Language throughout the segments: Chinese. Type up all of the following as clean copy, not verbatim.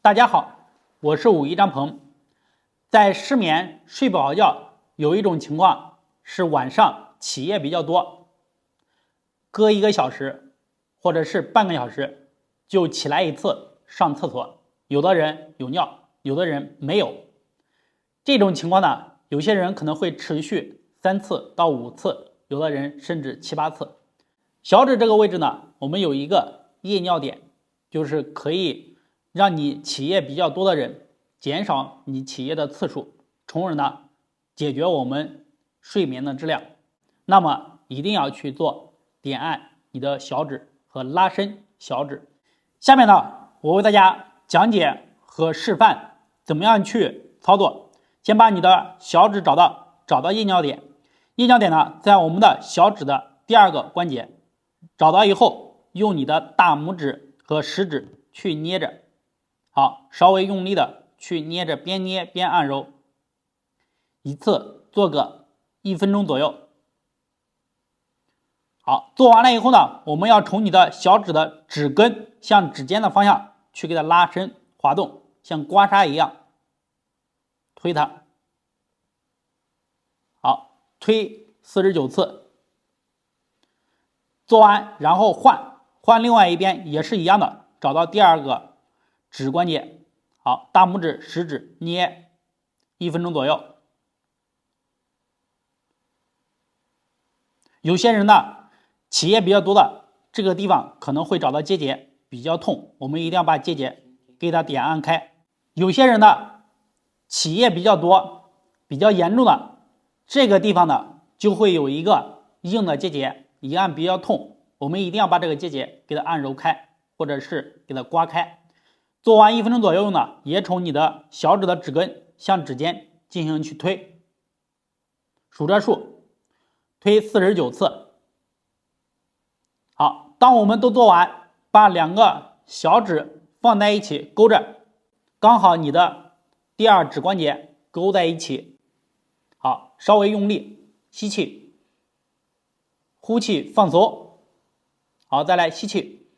大家好，我是武一张鹏。在失眠睡不好觉，有一种情况是晚上起夜比较多，隔1个小时或者是半个小时就起来一次上厕所，有的人有尿，有的人没有。这种情况呢，有些人可能会持续3次到5次，有的人甚至7、8次。小指这个位置呢，我们有一个夜尿点，就是可以让你起夜比较多的人减少你起夜的次数，从而呢解决我们睡眠的质量。那么一定要去做点按你的小指和拉伸小指。下面呢，我为大家讲解和示范怎么样去操作。先把你的小指找到夜尿点，夜尿点呢在我们的小指的第2个关节，找到以后，用你的大拇指和食指去捏着。好，稍微用力的去捏着，边捏边按揉，一次做个1分钟左右。好，做完了以后呢，我们要从你的小指的指根向指尖的方向去给它拉伸滑动，像刮痧一样推它。好，推49次。做完然后换另外一边也是一样的，找到第2个指关节，好，大拇指、食指捏1分钟左右。有些人呢，起夜比较多的这个地方可能会找到结节，比较痛，我们一定要把结节给它点按开。有些人呢，起夜比较多、比较严重的这个地方呢，就会有一个硬的结节，一按比较痛，我们一定要把这个结节给它按揉开，或者是给它刮开。做完1分钟左右呢，也从你的小指的指根向指尖进行去推，数着数，推49次。好，当我们都做完，把2个小指放在一起勾着，刚好你的第2指关节勾在一起。好，稍微用力，吸气，呼气，放松。好，再来吸气，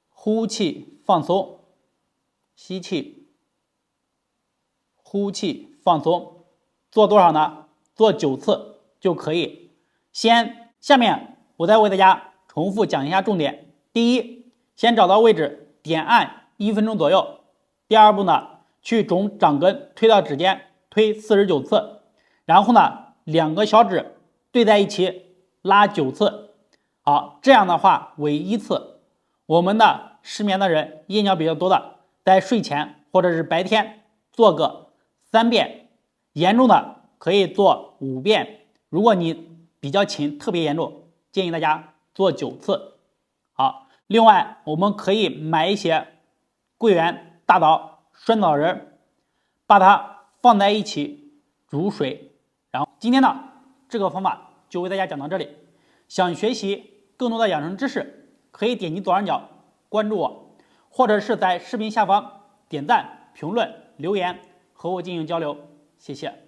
呼气，放松，吸气，呼气，放松。做多少呢？做9次就可以。下面我再为大家重复讲一下重点。第一，先找到位置点按1分钟左右。第2步呢，去从掌根推到指尖，推49次。然后呢，2个小指对在一起拉9次。好，这样的话为1次。我们的失眠的人，夜尿比较多的，在睡前或者是白天做个3遍，严重的可以做5遍。如果你比较勤，特别严重，建议大家做9次。好，另外我们可以买一些桂圆、大枣、酸枣仁，把它放在一起煮水。然后今天呢，这个方法就为大家讲到这里。想学习更多的养生知识，可以点击左上角关注我，或者是在视频下方点赞、评论、留言和我进行交流。谢谢。